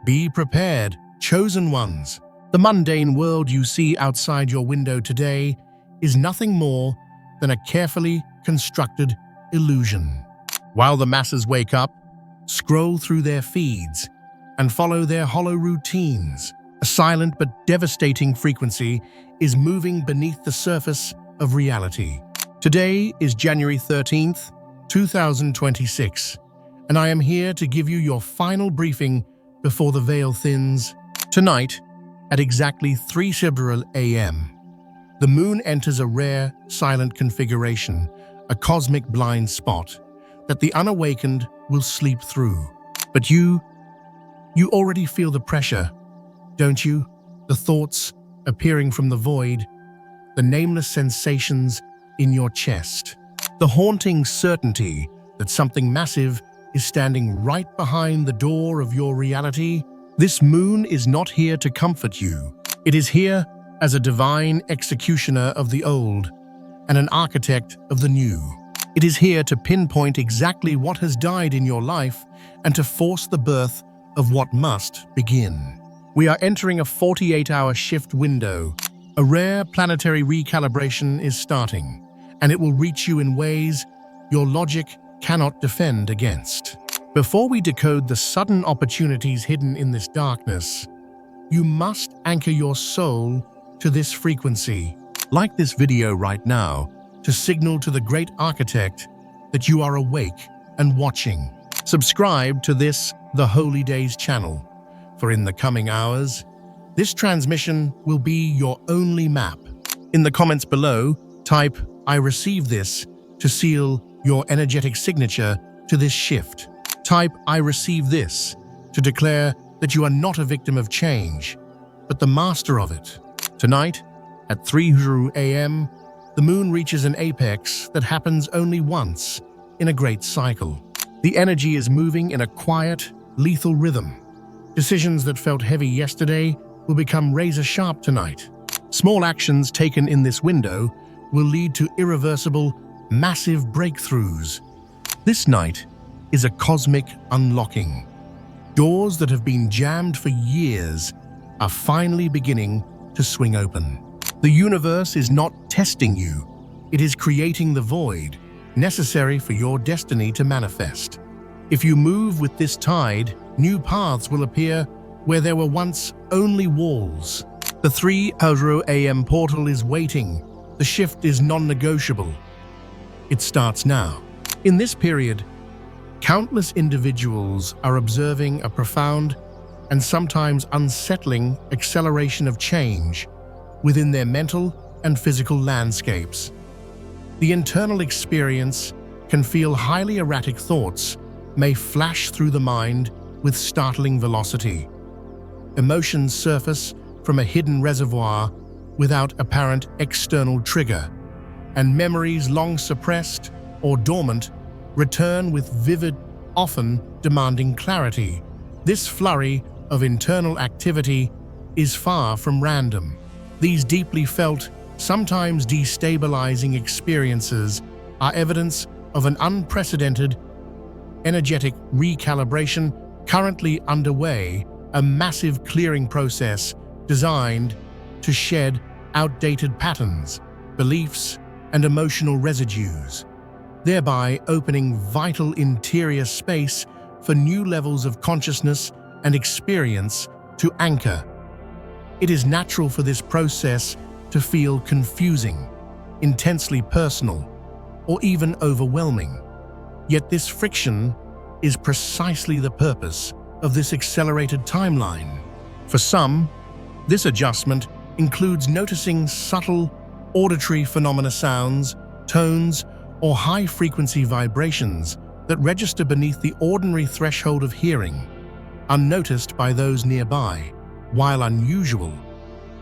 Be prepared, chosen ones. The mundane world you see outside your window today is nothing more than a carefully constructed illusion. While the masses wake up, scroll through their feeds, and follow their hollow routines, a silent but devastating frequency is moving beneath the surface of reality. Today is January 13th, 2026, and I am here to give you your final briefing before the veil thins. Tonight, at exactly 3:00 a.m., the moon enters a rare, silent configuration, a cosmic blind spot that the unawakened will sleep through. But you already feel the pressure, don't you? The thoughts appearing from the void, the nameless sensations in your chest, the haunting certainty that something massive is standing right behind the door of your reality. This moon is not here to comfort you. It is here as a divine executioner of the old and an architect of the new. It is here to pinpoint exactly what has died in your life and to force the birth of what must begin. We are entering a 48-hour shift window. A rare planetary recalibration is starting, and it will reach you in ways your logic cannot defend against. Before we decode the sudden opportunities hidden in this darkness, you must anchor your soul to this frequency. Like this video right now to signal to the great architect that you are awake and watching. Subscribe to this The Holy Days channel, for in the coming hours, this transmission will be your only map. In the comments below, type "I receive this" to seal your energetic signature to this shift. Type "I receive this" to declare that you are not a victim of change, but the master of it. Tonight, at 3:00 a.m., the moon reaches an apex that happens only once in a great cycle. The energy is moving in a quiet, lethal rhythm. Decisions that felt heavy yesterday will become razor-sharp tonight. Small actions taken in this window will lead to irreversible, massive breakthroughs. This night is a cosmic unlocking. Doors that have been jammed for years are finally beginning to swing open. The universe is not testing you. It is creating the void necessary for your destiny to manifest. If you move with this tide, new paths will appear where there were once only walls. The 3:00 a.m. portal is waiting. The shift is non-negotiable. It starts now. In this period, countless individuals are observing a profound and sometimes unsettling acceleration of change within their mental and physical landscapes. The internal experience can feel highly erratic. Thoughts may flash through the mind with startling velocity. Emotions surface from a hidden reservoir without apparent external trigger, and memories long suppressed or dormant return with vivid, often demanding clarity. This flurry of internal activity is far from random. These deeply felt, sometimes destabilizing experiences are evidence of an unprecedented energetic recalibration currently underway, a massive clearing process designed to shed outdated patterns, beliefs, and emotional residues, thereby opening vital interior space for new levels of consciousness and experience to anchor. It is natural for this process to feel confusing, intensely personal, or even overwhelming. Yet this friction is precisely the purpose of this accelerated timeline. For some, this adjustment includes noticing subtle auditory phenomena, sounds, tones, or high-frequency vibrations that register beneath the ordinary threshold of hearing, unnoticed by those nearby. While unusual,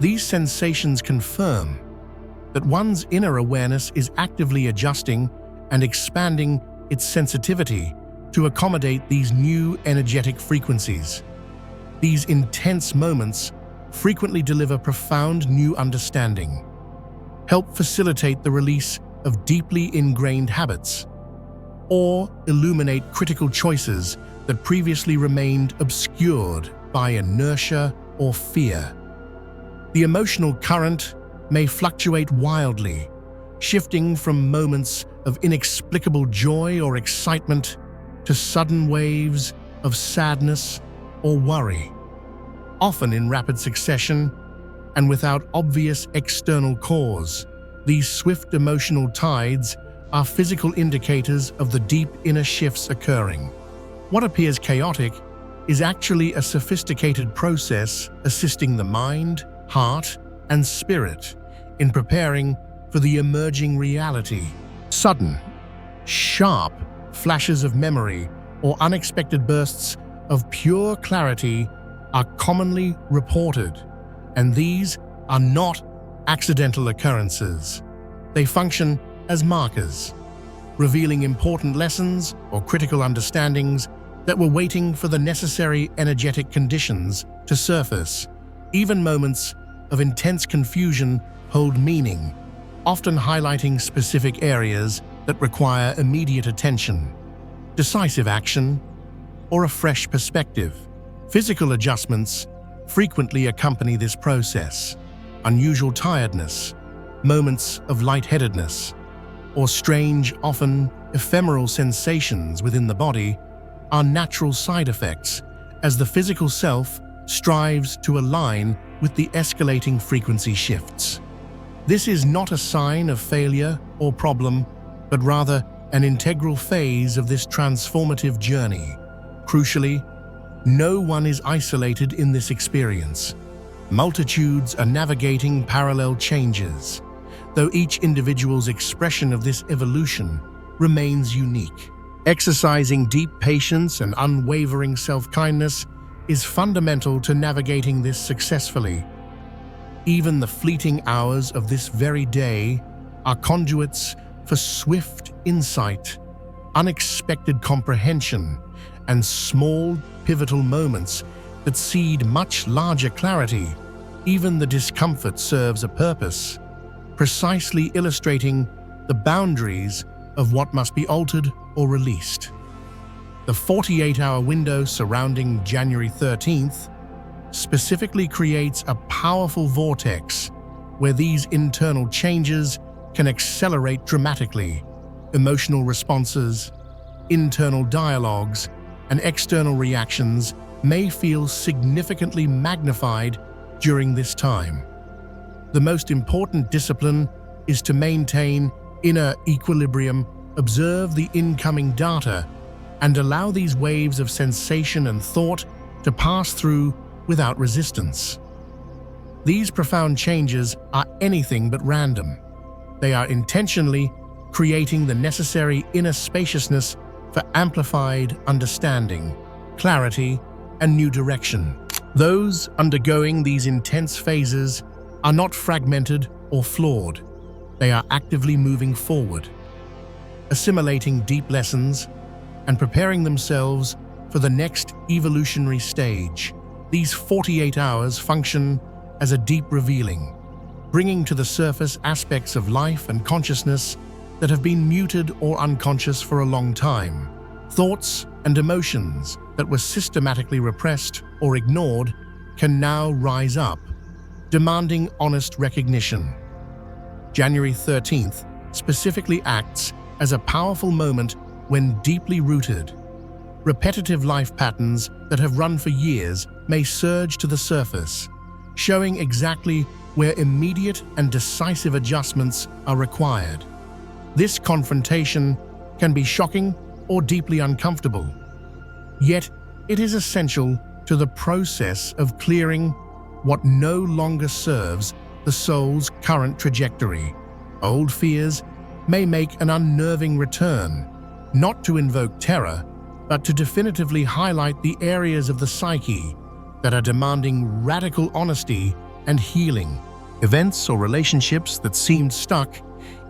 these sensations confirm that one's inner awareness is actively adjusting and expanding its sensitivity to accommodate these new energetic frequencies. These intense moments frequently deliver profound new understanding, help facilitate the release of deeply ingrained habits, or illuminate critical choices that previously remained obscured by inertia or fear. The emotional current may fluctuate wildly, shifting from moments of inexplicable joy or excitement to sudden waves of sadness or worry, often in rapid succession and without obvious external cause. These swift emotional tides are physical indicators of the deep inner shifts occurring. What appears chaotic is actually a sophisticated process assisting the mind, heart, and spirit in preparing for the emerging reality. Sudden, sharp flashes of memory or unexpected bursts of pure clarity are commonly reported, and these are not accidental occurrences. They function as markers, revealing important lessons or critical understandings that were waiting for the necessary energetic conditions to surface. Even moments of intense confusion hold meaning, often highlighting specific areas that require immediate attention, decisive action, or a fresh perspective. Physical adjustments frequently accompany this process. Unusual tiredness, moments of lightheadedness, or strange, often ephemeral sensations within the body are natural side effects as the physical self strives to align with the escalating frequency shifts. This is not a sign of failure or problem, but rather an integral phase of this transformative journey. Crucially, no one is isolated in this experience. Multitudes are navigating parallel changes, though each individual's expression of this evolution remains unique. Exercising deep patience and unwavering self-kindness is fundamental to navigating this successfully. Even the fleeting hours of this very day are conduits for swift insight, unexpected comprehension, and small, pivotal moments that seed much larger clarity. Even the discomfort serves a purpose, precisely illustrating the boundaries of what must be altered or released. The 48-hour window surrounding January 13th specifically creates a powerful vortex where these internal changes can accelerate dramatically. Emotional responses, internal dialogues, and external reactions may feel significantly magnified during this time. The most important discipline is to maintain inner equilibrium, observe the incoming data, and allow these waves of sensation and thought to pass through without resistance. These profound changes are anything but random. They are intentionally creating the necessary inner spaciousness for amplified understanding, clarity, and new direction. Those undergoing these intense phases are not fragmented or flawed. They are actively moving forward, assimilating deep lessons, and preparing themselves for the next evolutionary stage. These 48 hours function as a deep revealing, bringing to the surface aspects of life and consciousness that have been muted or unconscious for a long time. Thoughts and emotions that were systematically repressed or ignored can now rise up, demanding honest recognition. January 13th specifically acts as a powerful moment when deeply rooted, repetitive life patterns that have run for years may surge to the surface, showing exactly where immediate and decisive adjustments are required. This confrontation can be shocking or deeply uncomfortable, yet it is essential to the process of clearing what no longer serves the soul's current trajectory. Old fears may make an unnerving return, not to invoke terror, but to definitively highlight the areas of the psyche that are demanding radical honesty and healing. Events or relationships that seemed stuck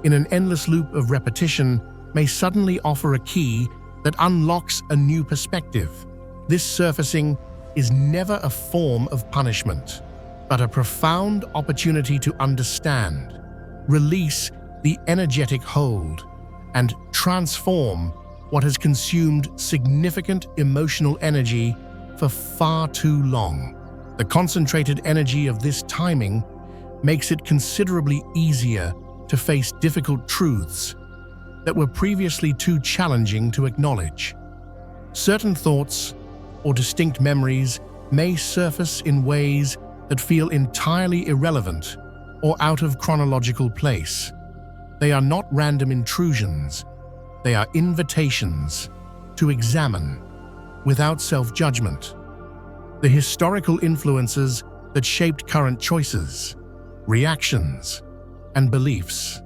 in an endless loop of repetition may suddenly offer a key that unlocks a new perspective. This surfacing is never a form of punishment, but a profound opportunity to understand, release the energetic hold, and transform what has consumed significant emotional energy for far too long. The concentrated energy of this timing makes it considerably easier to face difficult truths that were previously too challenging to acknowledge. Certain thoughts or distinct memories may surface in ways that feel entirely irrelevant or out of chronological place. They are not random intrusions. They are invitations to examine, without self-judgment, the historical influences that shaped current choices, reactions, and beliefs.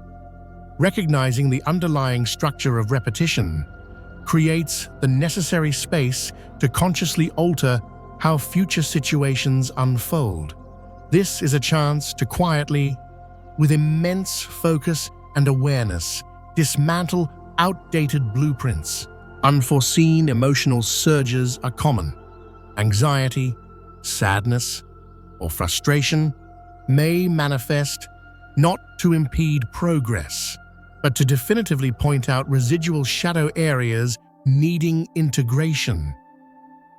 Recognizing the underlying structure of repetition creates the necessary space to consciously alter how future situations unfold. This is a chance to quietly, with immense focus and awareness, dismantle outdated blueprints. Unforeseen emotional surges are common. Anxiety, sadness, or frustration may manifest not to impede progress, but to definitively point out residual shadow areas needing integration.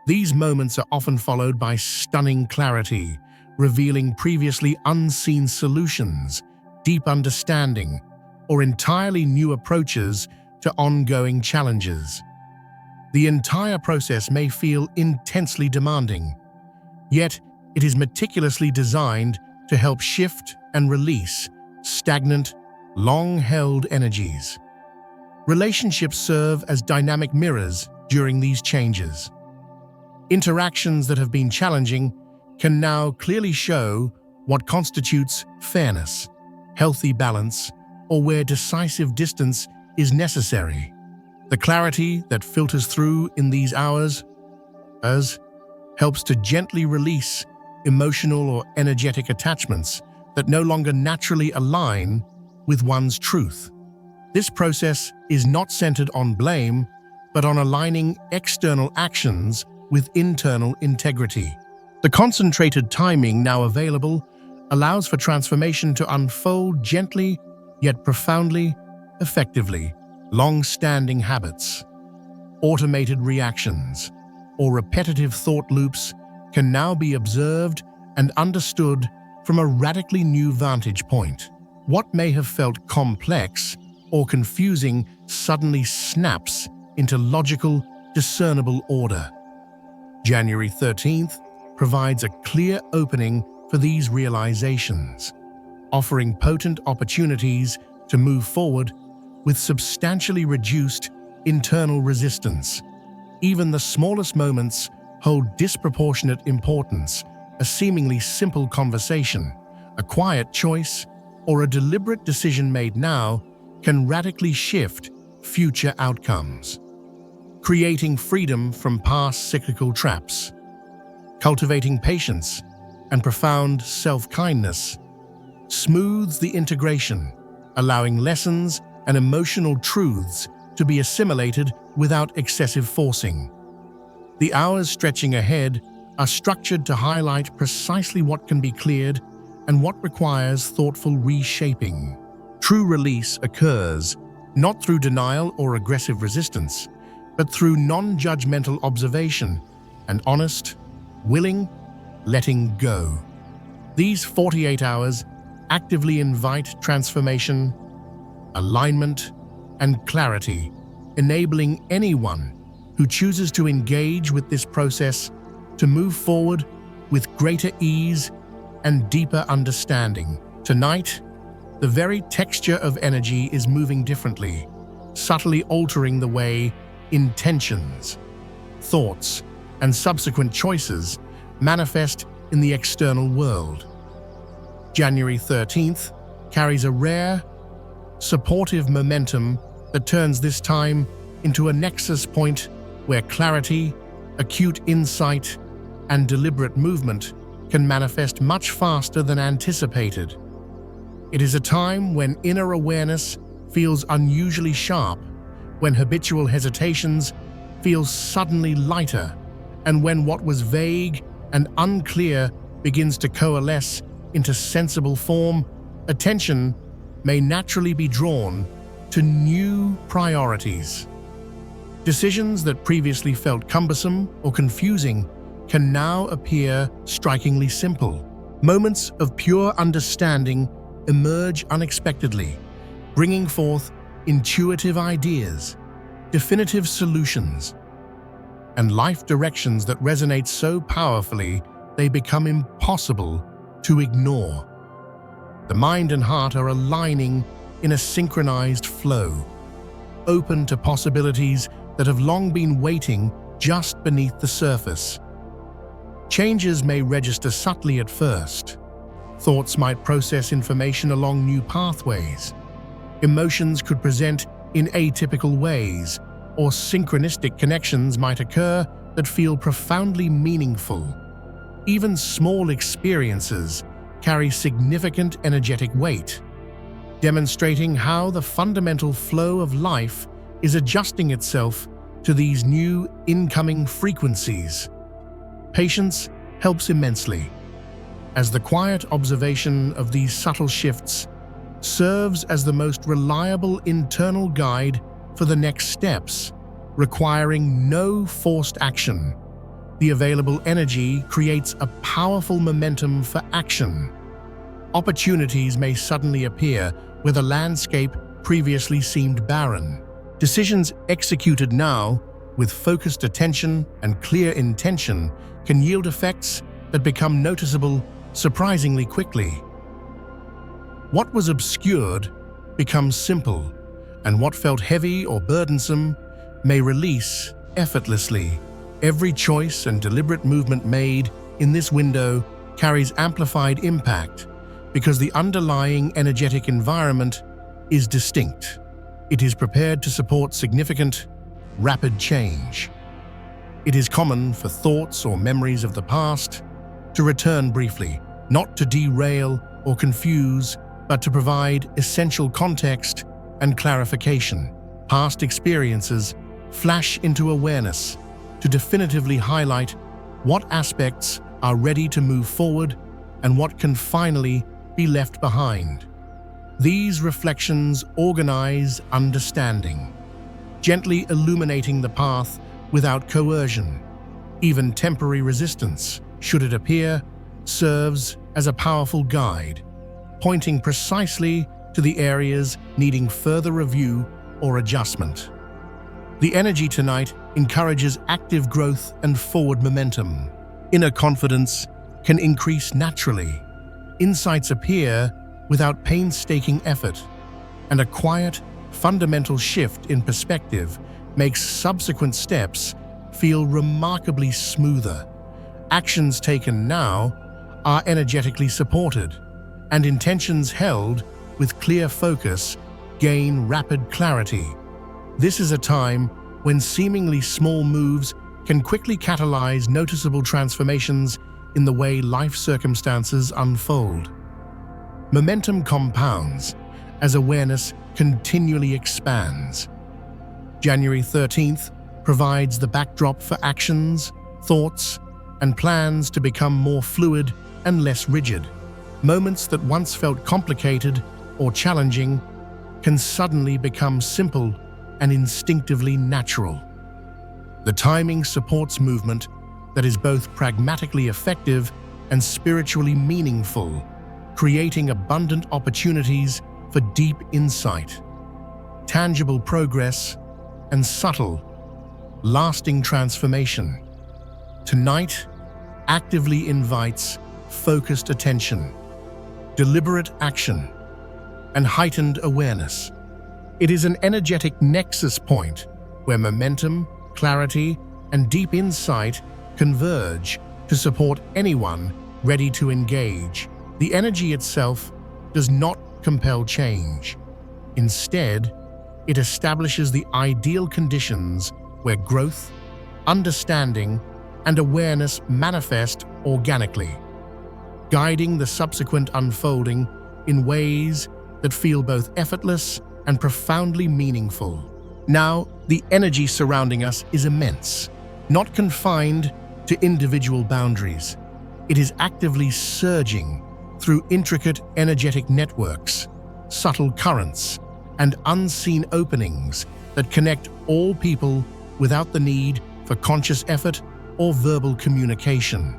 These moments are often followed by stunning clarity, revealing previously unseen solutions, deep understanding, or entirely new approaches to ongoing challenges. The entire process may feel intensely demanding, yet it is meticulously designed to help shift and release stagnant, long-held energies. Relationships serve as dynamic mirrors during these changes. Interactions that have been challenging can now clearly show what constitutes fairness, healthy balance, or where decisive distance is necessary. The clarity that filters through in these hours helps to gently release emotional or energetic attachments that no longer naturally align with one's truth. This process is not centered on blame, but on aligning external actions with internal integrity. The concentrated timing now available allows for transformation to unfold gently yet profoundly, effectively. Long-standing habits, automated reactions, or repetitive thought loops can now be observed and understood from a radically new vantage point. What may have felt complex or confusing suddenly snaps into logical, discernible order. January 13th provides a clear opening for these realizations, offering potent opportunities to move forward with substantially reduced internal resistance. Even the smallest moments hold disproportionate importance. A seemingly simple conversation, a quiet choice, or a deliberate decision made now can radically shift future outcomes, creating freedom from past cyclical traps. Cultivating patience and profound self-kindness smooths the integration, allowing lessons and emotional truths to be assimilated without excessive forcing. The hours stretching ahead are structured to highlight precisely what can be cleared and what requires thoughtful reshaping. True release occurs not through denial or aggressive resistance, but through non-judgmental observation and honest, willing letting go. These 48 hours actively invite transformation, alignment, and clarity, enabling anyone who chooses to engage with this process to move forward with greater ease and deeper understanding. Tonight, the very texture of energy is moving differently, subtly altering the way intentions, thoughts, and subsequent choices manifest in the external world. January 13th carries a rare, supportive momentum that turns this time into a nexus point where clarity, acute insight, and deliberate movement can manifest much faster than anticipated. It is a time when inner awareness feels unusually sharp, when habitual hesitations feel suddenly lighter, and when what was vague and unclear begins to coalesce into sensible form. Attention may naturally be drawn to new priorities. Decisions that previously felt cumbersome or confusing can now appear strikingly simple. Moments of pure understanding emerge unexpectedly, bringing forth intuitive ideas, definitive solutions, and life directions that resonate so powerfully they become impossible to ignore. The mind and heart are aligning in a synchronized flow, open to possibilities that have long been waiting just beneath the surface. Changes may register subtly at first. Thoughts might process information along new pathways. Emotions could present in atypical ways, or synchronistic connections might occur that feel profoundly meaningful. Even small experiences carry significant energetic weight, demonstrating how the fundamental flow of life is adjusting itself to these new incoming frequencies. Patience helps immensely, as the quiet observation of these subtle shifts serves as the most reliable internal guide for the next steps, requiring no forced action. The available energy creates a powerful momentum for action. Opportunities may suddenly appear where the landscape previously seemed barren. Decisions executed now, with focused attention and clear intention, can yield effects that become noticeable surprisingly quickly. What was obscured becomes simple, and what felt heavy or burdensome may release effortlessly. Every choice and deliberate movement made in this window carries amplified impact because the underlying energetic environment is distinct. It is prepared to support significant, rapid change. It is common for thoughts or memories of the past to return briefly, not to derail or confuse, but to provide essential context and clarification. Past experiences flash into awareness to definitively highlight what aspects are ready to move forward and what can finally be left behind. These reflections organize understanding, gently illuminating the path without coercion. Even temporary resistance, should it appear, serves as a powerful guide, pointing precisely to the areas needing further review or adjustment. The energy tonight encourages active growth and forward momentum. Inner confidence can increase naturally. Insights appear without painstaking effort, and a quiet, fundamental shift in perspective makes subsequent steps feel remarkably smoother. Actions taken now are energetically supported, and intentions held with clear focus gain rapid clarity. This is a time when seemingly small moves can quickly catalyze noticeable transformations in the way life circumstances unfold. Momentum compounds as awareness continually expands. January 13th provides the backdrop for actions, thoughts, and plans to become more fluid and less rigid. Moments that once felt complicated or challenging can suddenly become simple and instinctively natural. The timing supports movement that is both pragmatically effective and spiritually meaningful, creating abundant opportunities for deep insight, tangible progress, and subtle, lasting transformation. Tonight actively invites focused attention, deliberate action, and heightened awareness. It is an energetic nexus point where momentum, clarity, and deep insight converge to support anyone ready to engage. The energy itself does not compel change. Instead, it establishes the ideal conditions where growth, understanding, and awareness manifest organically, guiding the subsequent unfolding in ways that feel both effortless and profoundly meaningful. Now, the energy surrounding us is immense, not confined to individual boundaries. It is actively surging through intricate energetic networks, subtle currents, and unseen openings that connect all people without the need for conscious effort or verbal communication.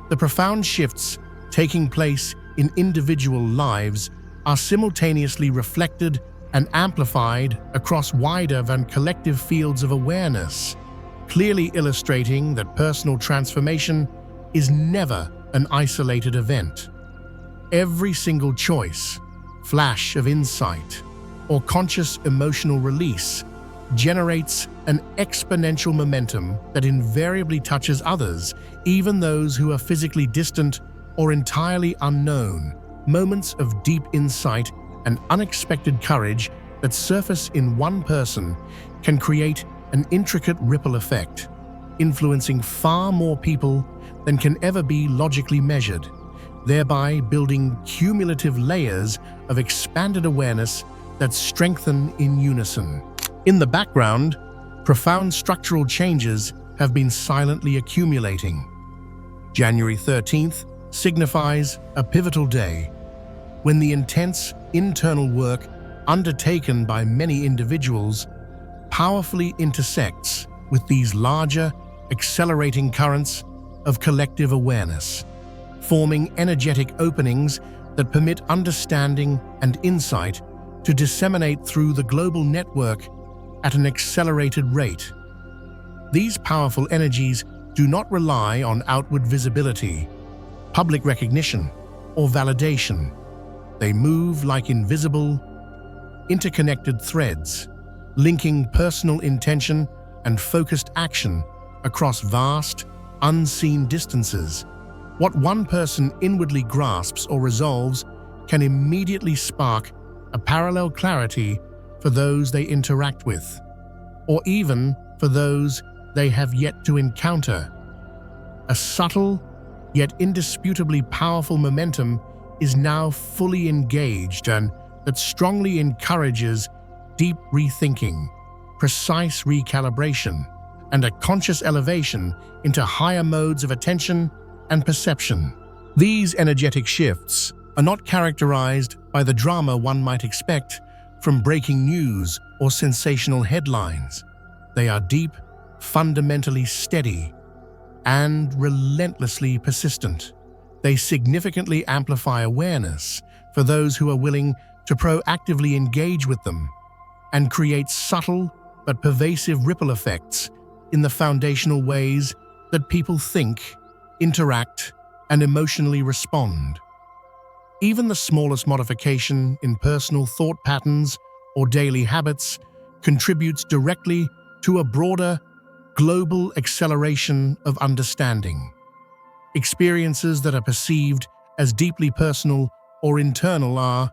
The profound shifts taking place in individual lives are simultaneously reflected and amplified across wider than collective fields of awareness, clearly illustrating that personal transformation is never an isolated event. Every single choice, flash of insight, or conscious emotional release generates an exponential momentum that invariably touches others, even those who are physically distant or entirely unknown. Moments of deep insight and unexpected courage that surface in one person can create an intricate ripple effect, influencing far more people than can ever be logically measured, thereby building cumulative layers of expanded awareness that strengthen in unison. In the background, profound structural changes have been silently accumulating. January 13th signifies a pivotal day, when the intense internal work undertaken by many individuals powerfully intersects with these larger, accelerating currents of collective awareness, forming energetic openings that permit understanding and insight to disseminate through the global network at an accelerated rate. These powerful energies do not rely on outward visibility, public recognition, or validation. They move like invisible, interconnected threads, linking personal intention and focused action across vast, unseen distances. What one person inwardly grasps or resolves can immediately spark a parallel clarity for those they interact with, or even for those they have yet to encounter. A subtle, yet indisputably powerful momentum is now fully engaged, and that strongly encourages deep rethinking, precise recalibration, and a conscious elevation into higher modes of attention and perception. These energetic shifts are not characterized by the drama one might expect from breaking news or sensational headlines. They are deep, fundamentally steady, and relentlessly persistent. They significantly amplify awareness for those who are willing to proactively engage with them, and create subtle but pervasive ripple effects in the foundational ways that people think, interact, and emotionally respond. Even the smallest modification in personal thought patterns or daily habits contributes directly to a broader, global acceleration of understanding. Experiences that are perceived as deeply personal or internal are,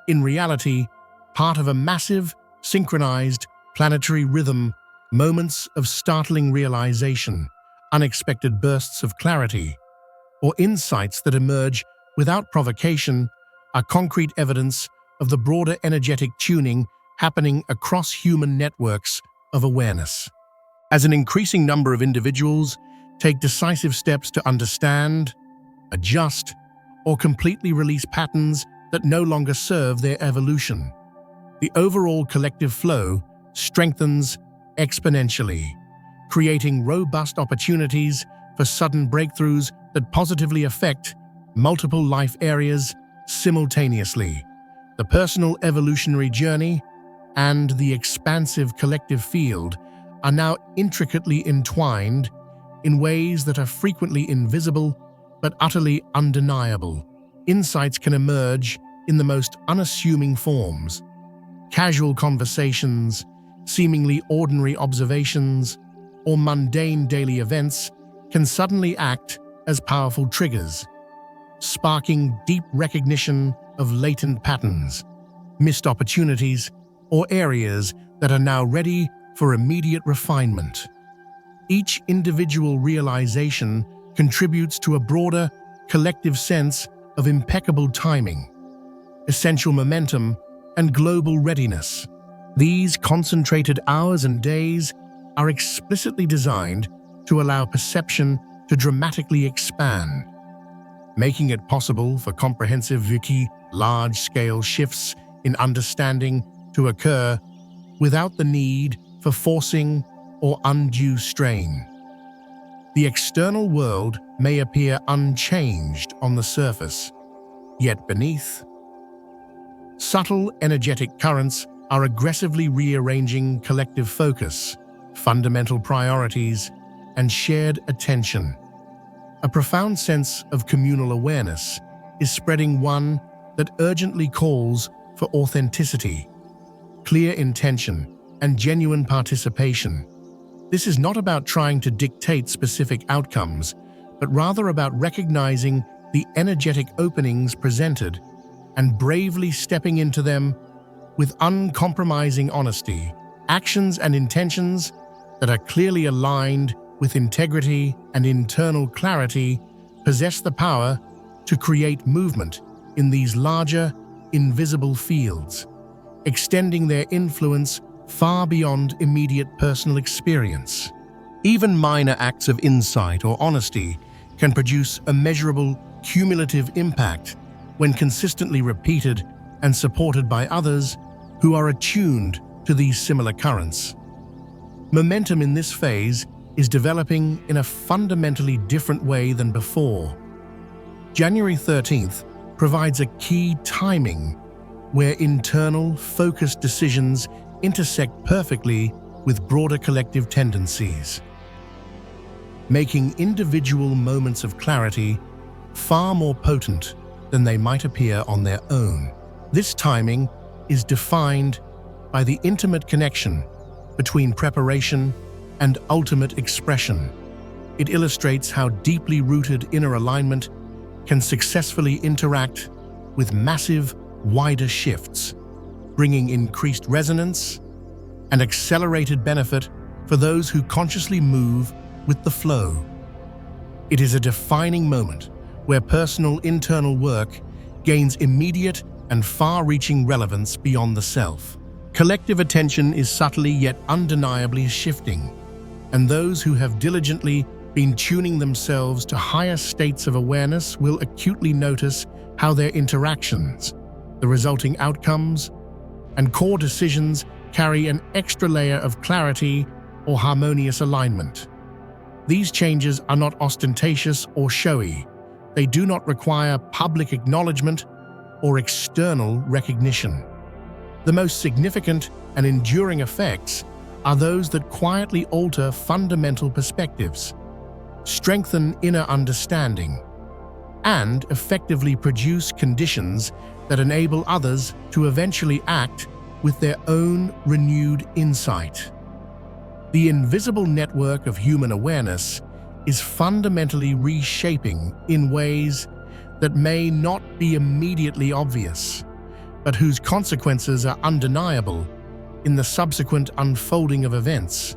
in reality, part of a massive, synchronized planetary rhythm. Moments of startling realization, unexpected bursts of clarity, or insights that emerge without provocation are concrete evidence of the broader energetic tuning happening across human networks of awareness. As an increasing number of individuals take decisive steps to understand, adjust, or completely release patterns that no longer serve their evolution, the overall collective flow strengthens exponentially, creating robust opportunities for sudden breakthroughs that positively affect multiple life areas simultaneously. The personal evolutionary journey and the expansive collective field are now intricately entwined in ways that are frequently invisible but utterly undeniable. Insights can emerge in the most unassuming forms. Casual conversations, seemingly ordinary observations, or mundane daily events can suddenly act as powerful triggers, sparking deep recognition of latent patterns, missed opportunities, or areas that are now ready for immediate refinement. Each individual realization contributes to a broader, collective sense of impeccable timing, essential momentum, and global readiness. These concentrated hours and days are explicitly designed to allow perception to dramatically expand, making it possible for comprehensive, large-scale shifts in understanding to occur without the need for forcing or undue strain. The external world may appear unchanged on the surface, yet beneath, subtle energetic currents are aggressively rearranging collective focus, fundamental priorities, and shared attention. A profound sense of communal awareness is spreading, one that urgently calls for authenticity, clear intention, and genuine participation. This is not about trying to dictate specific outcomes, but rather about recognizing the energetic openings presented and bravely stepping into them with uncompromising honesty. Actions and intentions that are clearly aligned with integrity and internal clarity possess the power to create movement in these larger, invisible fields, extending their influence far beyond immediate personal experience. Even minor acts of insight or honesty can produce a measurable, cumulative impact when consistently repeated and supported by others who are attuned to these similar currents. Momentum in this phase is developing in a fundamentally different way than before. January 13th provides a key timing where internal, focused decisions intersect perfectly with broader collective tendencies, making individual moments of clarity far more potent than they might appear on their own. This timing is defined by the intimate connection between preparation and ultimate expression. It illustrates how deeply rooted inner alignment can successfully interact with massive, wider shifts, bringing increased resonance and accelerated benefit for those who consciously move with the flow. It is a defining moment where personal internal work gains immediate and far-reaching relevance beyond the self. Collective attention is subtly yet undeniably shifting, and those who have diligently been tuning themselves to higher states of awareness will acutely notice how their interactions, the resulting outcomes, and core decisions carry an extra layer of clarity or harmonious alignment. These changes are not ostentatious or showy. They do not require public acknowledgement or external recognition. The most significant and enduring effects are those that quietly alter fundamental perspectives, strengthen inner understanding, and effectively produce conditions that enable others to eventually act with their own renewed insight. The invisible network of human awareness is fundamentally reshaping in ways that may not be immediately obvious, but whose consequences are undeniable in the subsequent unfolding of events.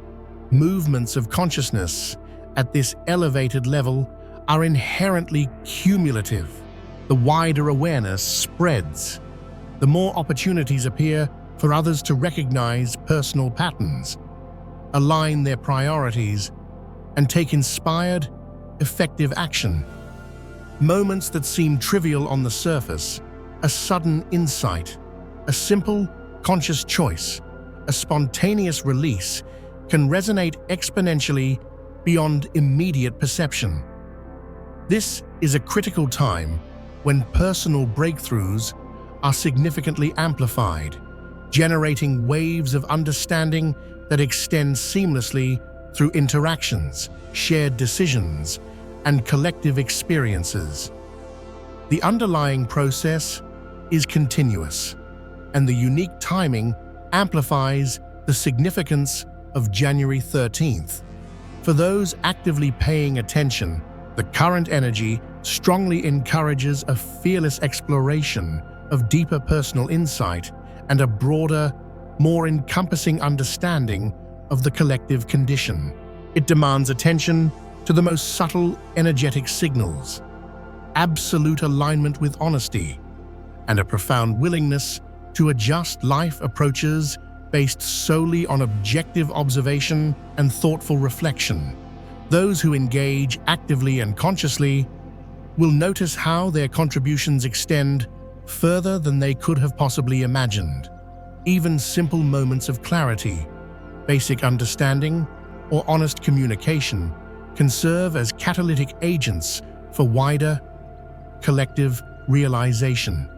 Movements of consciousness at this elevated level are inherently cumulative. The wider awareness spreads, the more opportunities appear for others to recognize personal patterns, align their priorities, and take inspired, effective action. Moments that seem trivial on the surface, a sudden insight, a simple, conscious choice, a spontaneous release, can resonate exponentially beyond immediate perception. This is a critical time when personal breakthroughs are significantly amplified, generating waves of understanding that extend seamlessly through interactions, shared decisions, and collective experiences. The underlying process is continuous, and the unique timing amplifies the significance of January 13th. For those actively paying attention, the current energy strongly encourages a fearless exploration of deeper personal insight and a broader, more encompassing understanding of the collective condition. It demands attention to the most subtle energetic signals, absolute alignment with honesty, and a profound willingness to adjust life approaches based solely on objective observation and thoughtful reflection. Those who engage actively and consciously will notice how their contributions extend further than they could have possibly imagined. Even simple moments of clarity, basic understanding, or honest communication can serve as catalytic agents for wider, collective realization.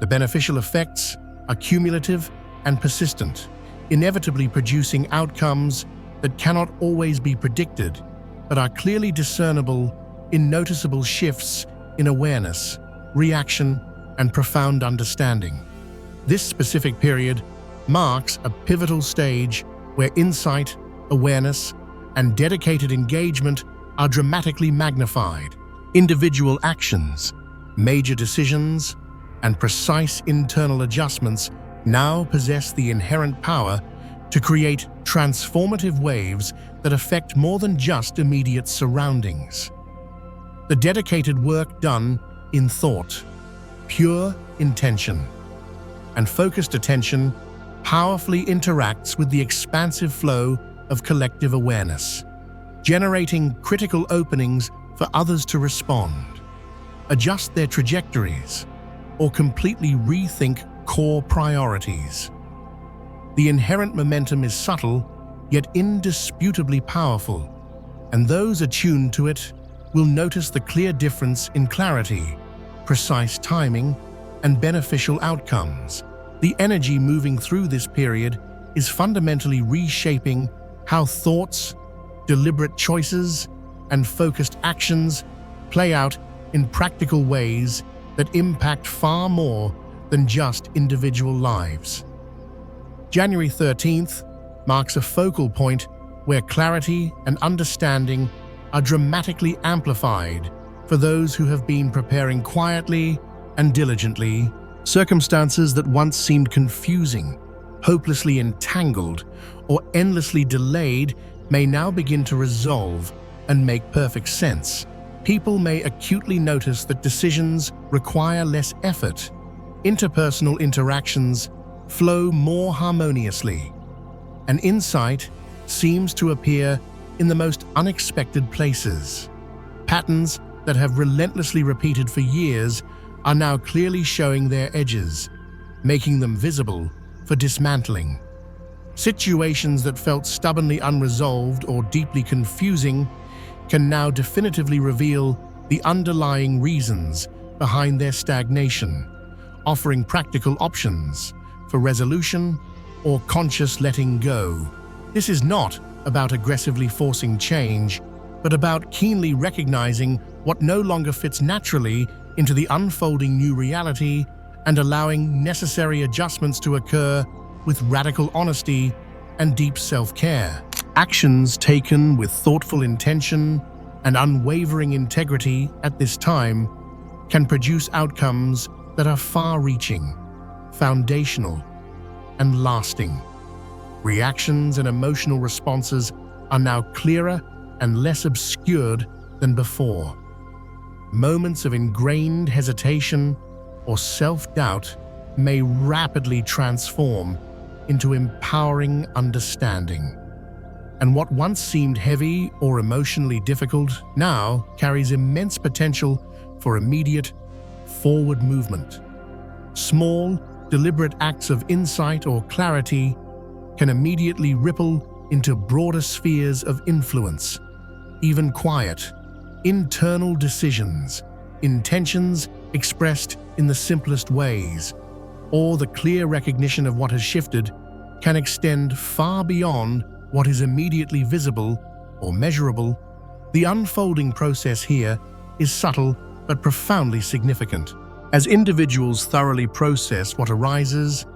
The beneficial effects are cumulative and persistent, inevitably producing outcomes that cannot always be predicted, but are clearly discernible in noticeable shifts in awareness, reaction, and profound understanding. This specific period marks a pivotal stage where insight, awareness, and dedicated engagement are dramatically magnified. Individual actions, major decisions, and precise internal adjustments now possess the inherent power to create transformative waves that affect more than just immediate surroundings. The dedicated work done in thought, pure intention, and focused attention powerfully interacts with the expansive flow of collective awareness, generating critical openings for others to respond, adjust their trajectories, or completely rethink core priorities. The inherent momentum is subtle, yet indisputably powerful, and those attuned to it will notice the clear difference in clarity, precise timing, and beneficial outcomes. The energy moving through this period is fundamentally reshaping how thoughts, deliberate choices, and focused actions play out in practical ways that impact far more than just individual lives. January 13th marks a focal point where clarity and understanding are dramatically amplified for those who have been preparing quietly and diligently. Circumstances that once seemed confusing, hopelessly entangled, or endlessly delayed may now begin to resolve and make perfect sense. People may acutely notice that decisions require less effort, interpersonal interactions flow more harmoniously, and insight seems to appear in the most unexpected places. Patterns that have relentlessly repeated for years are now clearly showing their edges, making them visible for dismantling. Situations that felt stubbornly unresolved or deeply confusing can now definitively reveal the underlying reasons behind their stagnation, offering practical options for resolution or conscious letting go. This is not about aggressively forcing change, but about keenly recognizing what no longer fits naturally into the unfolding new reality and allowing necessary adjustments to occur with radical honesty and deep self-care. Actions taken with thoughtful intention and unwavering integrity at this time can produce outcomes that are far-reaching, foundational, and lasting. Reactions and emotional responses are now clearer and less obscured than before. Moments of ingrained hesitation or self-doubt may rapidly transform into empowering understanding. And what once seemed heavy or emotionally difficult now carries immense potential for immediate, forward movement. Small, deliberate acts of insight or clarity can immediately ripple into broader spheres of influence. Even quiet, internal decisions, intentions expressed in the simplest ways, or the clear recognition of what has shifted, can extend far beyond what is immediately visible or measurable. The unfolding process here is subtle but profoundly significant. As individuals thoroughly process what arises,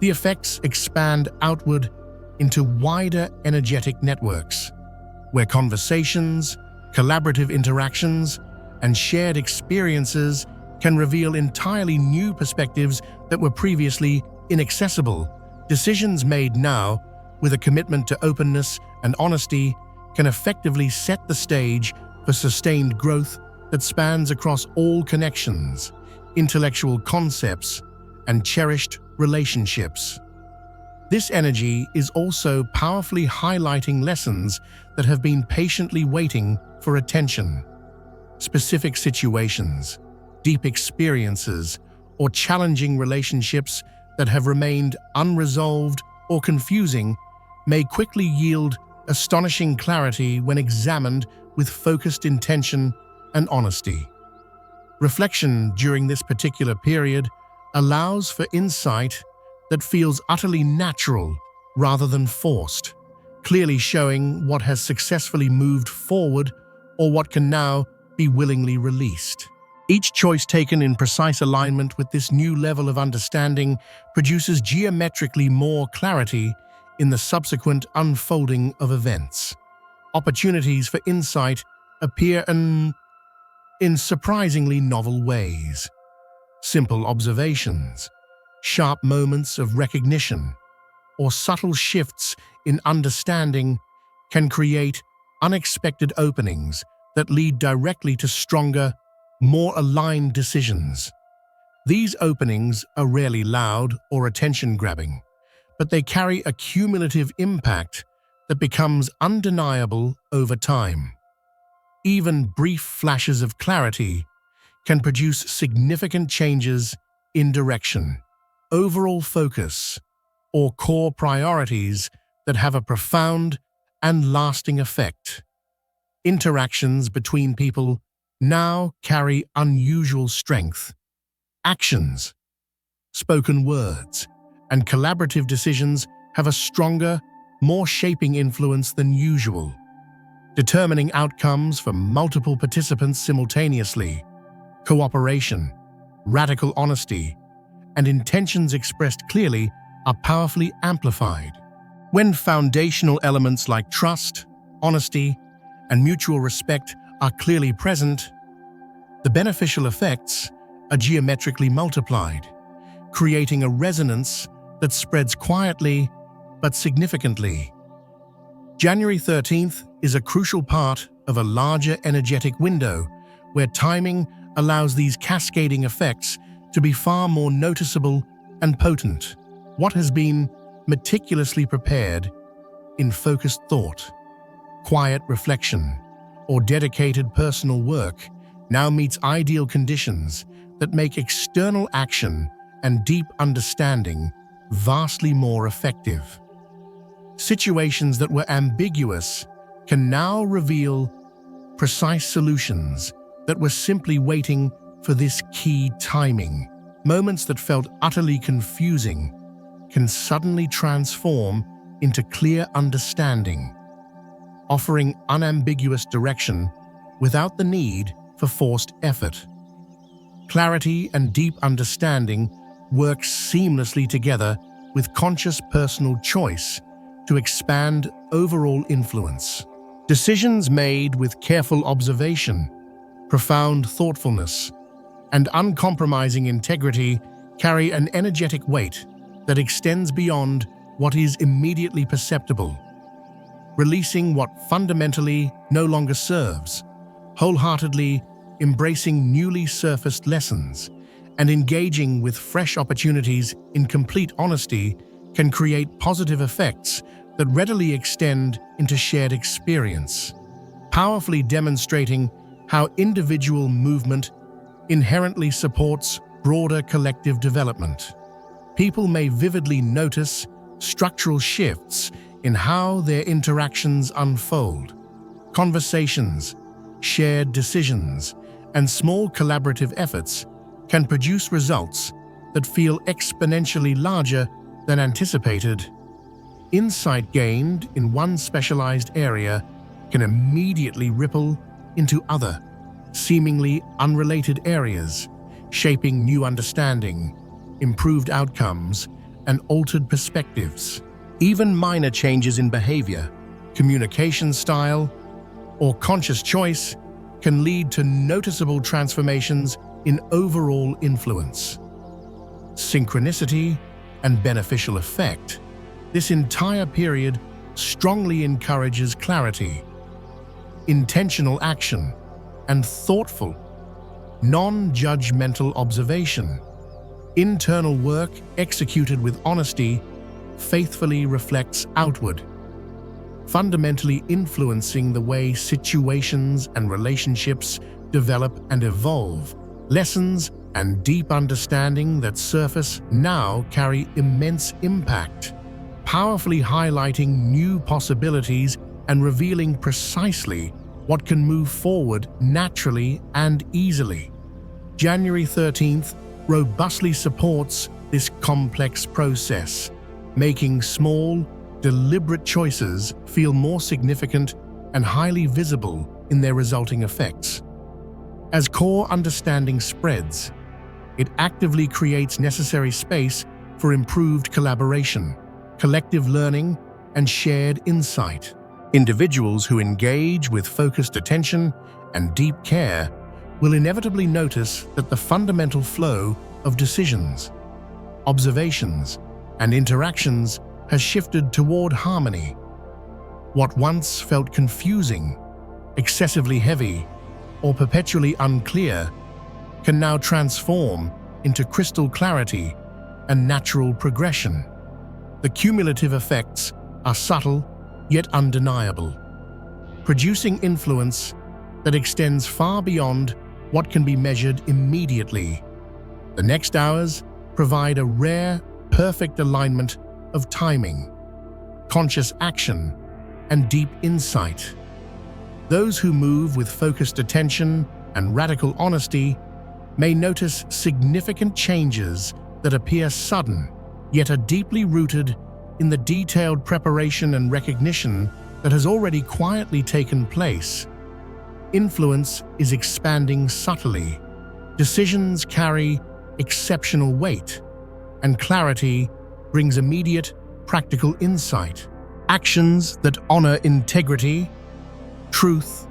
the effects expand outward into wider energetic networks, where conversations, collaborative interactions, and shared experiences can reveal entirely new perspectives that were previously inaccessible. Decisions made now, with a commitment to openness and honesty, can effectively set the stage for sustained growth that spans across all connections, intellectual concepts, and cherished relationships. This energy is also powerfully highlighting lessons that have been patiently waiting for attention. Specific situations, deep experiences, or challenging relationships that have remained unresolved or confusing may quickly yield astonishing clarity when examined with focused intention and honesty. Reflection during this particular period allows for insight that feels utterly natural rather than forced, clearly showing what has successfully moved forward or what can now be willingly released. Each choice taken in precise alignment with this new level of understanding produces geometrically more clarity in the subsequent unfolding of events. Opportunities for insight appear in surprisingly novel ways. Simple observations, sharp moments of recognition, or subtle shifts in understanding can create unexpected openings that lead directly to stronger, more aligned decisions. These openings are rarely loud or attention-grabbing, but they carry a cumulative impact that becomes undeniable over time. Even brief flashes of clarity can produce significant changes in direction, overall focus, or core priorities that have a profound and lasting effect. Interactions between people now carry unusual strength. Actions, spoken words, and collaborative decisions have a stronger, more shaping influence than usual, determining outcomes for multiple participants simultaneously. Cooperation, radical honesty, and intentions expressed clearly are powerfully amplified. When foundational elements like trust, honesty, and mutual respect are clearly present, the beneficial effects are geometrically multiplied, creating a resonance that spreads quietly but significantly. January 13th is a crucial part of a larger energetic window where timing allows these cascading effects to be far more noticeable and potent. What has been meticulously prepared in focused thought, quiet reflection, or dedicated personal work now meets ideal conditions that make external action and deep understanding vastly more effective. Situations that were ambiguous can now reveal precise solutions that were simply waiting for this key timing. Moments that felt utterly confusing can suddenly transform into clear understanding, offering unambiguous direction without the need for forced effort. Clarity and deep understanding work seamlessly together with conscious personal choice to expand overall influence. Decisions made with careful observation, profound thoughtfulness, and uncompromising integrity carry an energetic weight that extends beyond what is immediately perceptible, releasing what fundamentally no longer serves, wholeheartedly embracing newly surfaced lessons, and engaging with fresh opportunities in complete honesty can create positive effects that readily extend into shared experience, powerfully demonstrating how individual movement inherently supports broader collective development. People may vividly notice structural shifts in how their interactions unfold. Conversations, shared decisions, and small collaborative efforts can produce results that feel exponentially larger than anticipated. Insight gained in one specialized area can immediately ripple into other, seemingly unrelated areas, shaping new understanding, improved outcomes, and altered perspectives. Even minor changes in behavior, communication style, or conscious choice can lead to noticeable transformations in overall influence. Synchronicity and beneficial effect. This entire period strongly encourages clarity, intentional action, and thoughtful, non-judgmental observation. Internal work executed with honesty faithfully reflects outward, fundamentally influencing the way situations and relationships develop and evolve. Lessons and deep understanding that surface now carry immense impact, powerfully highlighting new possibilities and revealing precisely what can move forward naturally and easily. January 13th robustly supports this complex process, making small, deliberate choices feel more significant and highly visible in their resulting effects. As core understanding spreads, it actively creates necessary space for improved collaboration, collective learning, and shared insight. Individuals who engage with focused attention and deep care will inevitably notice that the fundamental flow of decisions, observations, and interactions has shifted toward harmony. What once felt confusing, excessively heavy, or perpetually unclear can now transform into crystal clarity and natural progression. The cumulative effects are subtle yet undeniable, producing influence that extends far beyond what can be measured immediately. The next hours provide a rare, perfect alignment of timing, conscious action, and deep insight. Those who move with focused attention and radical honesty may notice significant changes that appear sudden, yet are deeply rooted in the detailed preparation and recognition that has already quietly taken place. Influence is expanding subtly. Decisions carry exceptional weight, and clarity brings immediate, practical insight. Actions that honor integrity, truth,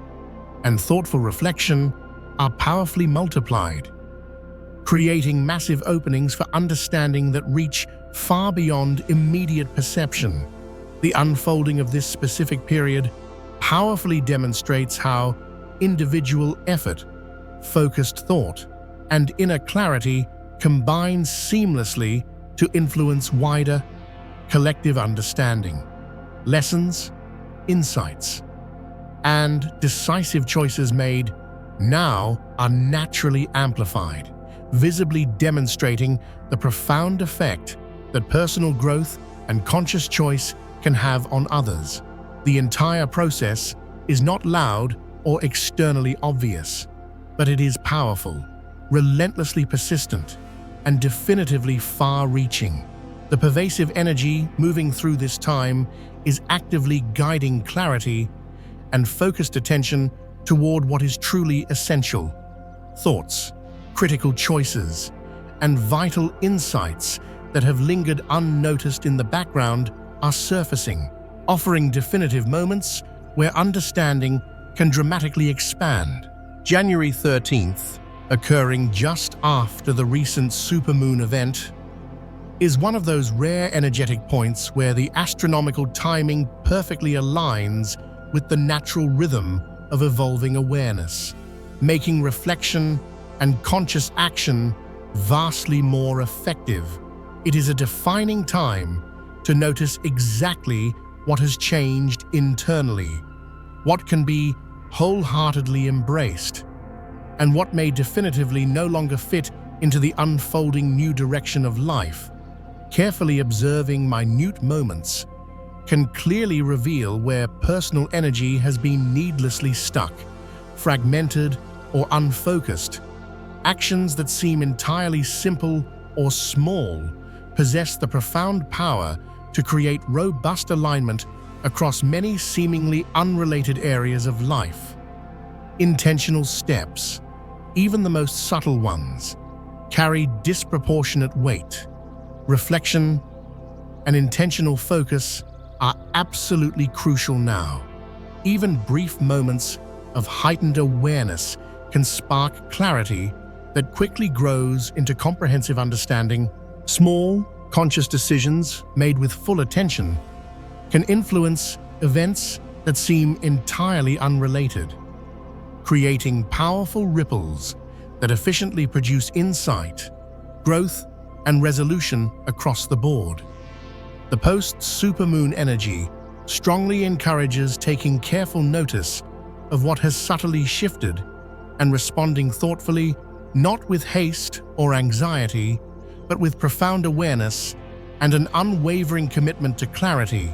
and thoughtful reflection are powerfully multiplied, creating massive openings for understanding that reach far beyond immediate perception. The unfolding of this specific period powerfully demonstrates how individual effort, focused thought, and inner clarity combine seamlessly to influence wider, collective understanding. Lessons, insights, and decisive choices made now are naturally amplified, visibly demonstrating the profound effect that personal growth and conscious choice can have on others. The entire process is not loud or externally obvious, but it is powerful, relentlessly persistent, and definitively far-reaching. The pervasive energy moving through this time is actively guiding clarity and focused attention toward what is truly essential. Thoughts, critical choices, and vital insights that have lingered unnoticed in the background are surfacing, offering definitive moments where understanding can dramatically expand. January 13th, occurring just after the recent supermoon event, is one of those rare energetic points where the astronomical timing perfectly aligns with the natural rhythm of evolving awareness, making reflection and conscious action vastly more effective. It is a defining time to notice exactly what has changed internally, what can be wholeheartedly embraced, and what may definitively no longer fit into the unfolding new direction of life. Carefully observing minute moments can clearly reveal where personal energy has been needlessly stuck, fragmented, or unfocused. Actions that seem entirely simple or small possess the profound power to create robust alignment across many seemingly unrelated areas of life. Intentional steps, even the most subtle ones, carry disproportionate weight. Reflection and intentional focus are absolutely crucial now. Even brief moments of heightened awareness can spark clarity that quickly grows into comprehensive understanding. Small, conscious decisions made with full attention can influence events that seem entirely unrelated, creating powerful ripples that efficiently produce insight, growth, and resolution across the board. The post-supermoon energy strongly encourages taking careful notice of what has subtly shifted and responding thoughtfully, not with haste or anxiety, but with profound awareness and an unwavering commitment to clarity.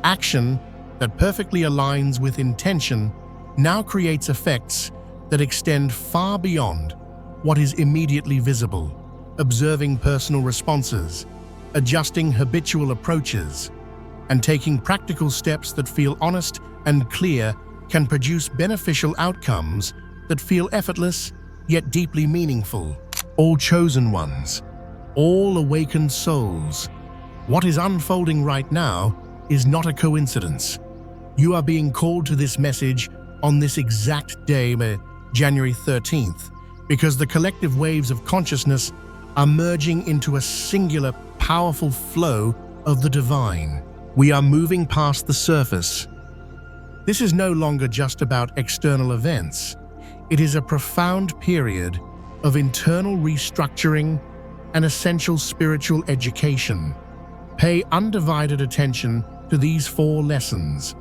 Action that perfectly aligns with intention now creates effects that extend far beyond what is immediately visible. Observing personal responses, adjusting habitual approaches, and taking practical steps that feel honest and clear can produce beneficial outcomes that feel effortless yet deeply meaningful. All chosen ones, all awakened souls, what is unfolding right now is not a coincidence. You are being called to this message on this exact day, January 13th, because the collective waves of consciousness are merging into a singular, powerful flow of the divine. We are moving past the surface. This is no longer just about external events. It is a profound period of internal restructuring and essential spiritual education. Pay undivided attention to these 4 lessons,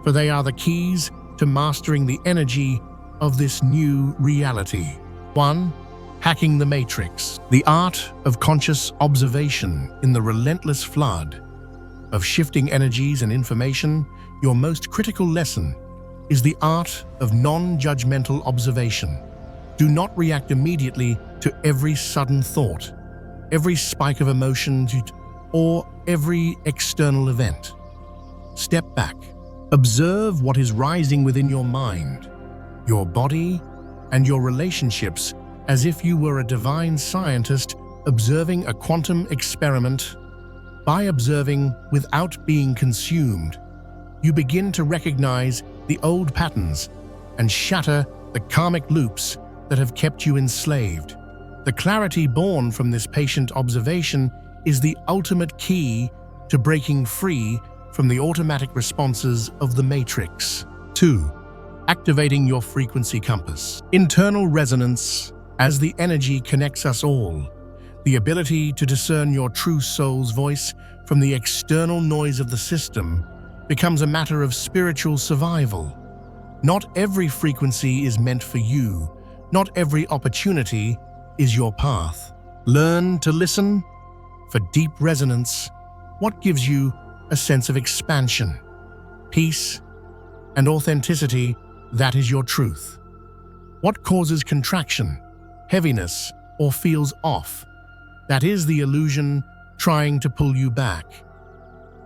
for they are the keys to mastering the energy of this new reality. 1. Hacking the matrix. The art of conscious observation in the relentless flood of shifting energies and information. Your most critical lesson is the art of non-judgmental observation. Do not react immediately to every sudden thought, every spike of emotion, or every external event. Step back. Observe what is rising within your mind, your body, and your relationships as if you were a divine scientist observing a quantum experiment. By observing without being consumed, you begin to recognize the old patterns and shatter the karmic loops that have kept you enslaved. The clarity born from this patient observation is the ultimate key to breaking free from the automatic responses of the matrix. 2. Activating your frequency compass. Internal resonance. As the energy connects us all, the ability to discern your true soul's voice from the external noise of the system becomes a matter of spiritual survival. Not every frequency is meant for you. Not every opportunity is your path. Learn to listen for deep resonance. What gives you a sense of expansion, peace, and authenticity? That is your truth. What causes contraction, heaviness, or feels off? That is the illusion trying to pull you back.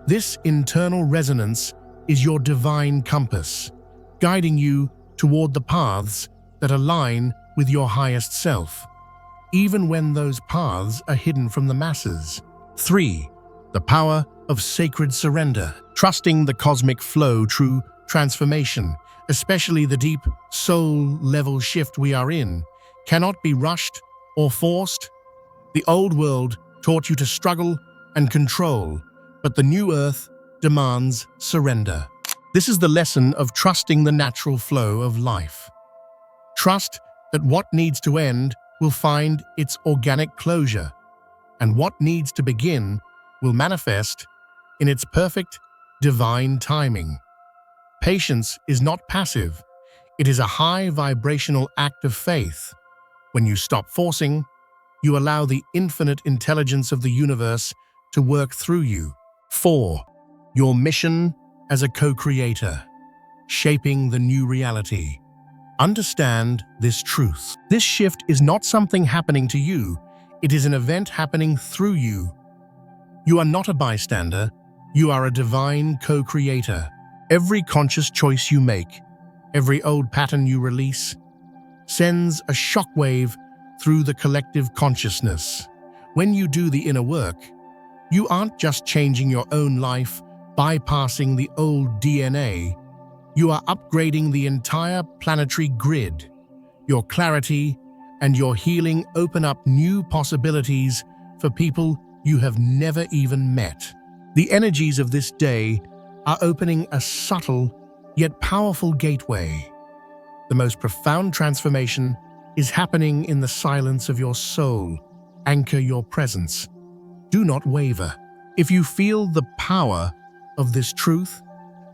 This internal resonance is your divine compass, guiding you toward the paths that align with your highest self, even when those paths are hidden from the masses. 3. The power of sacred surrender. Trusting the cosmic flow. True transformation, especially the deep soul-level shift we are in, cannot be rushed or forced. The old world taught you to struggle and control, but the new earth demands surrender. This is the lesson of trusting the natural flow of life. Trust that what needs to end will find its organic closure, and what needs to begin will manifest in its perfect divine timing. Patience is not passive. It is a high vibrational act of faith. When you stop forcing, you allow the infinite intelligence of the universe to work through you. 4. Your mission as a co-creator. Shaping the new reality. Understand this truth. This shift is not something happening to you. It is an event happening through you. You are not a bystander. You are a divine co-creator. Every conscious choice you make, every old pattern you release, sends a shockwave through the collective consciousness. When you do the inner work, you aren't just changing your own life, bypassing the old DNA. You are upgrading the entire planetary grid. Your clarity and your healing open up new possibilities for people you have never even met. The energies of this day are opening a subtle yet powerful gateway. The most profound transformation is happening in the silence of your soul. Anchor your presence. Do not waver. If you feel the power of this truth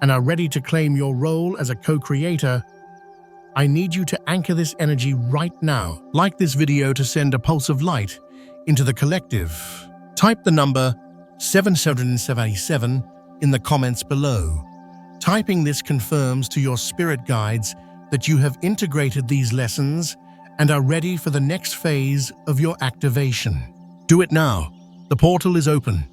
and are ready to claim your role as a co-creator, I need you to anchor this energy right now. Like this video to send a pulse of light into the collective. Type the number 777 in the comments below. Typing this confirms to your spirit guides that you have integrated these lessons and are ready for the next phase of your activation. Do it now. The portal is open.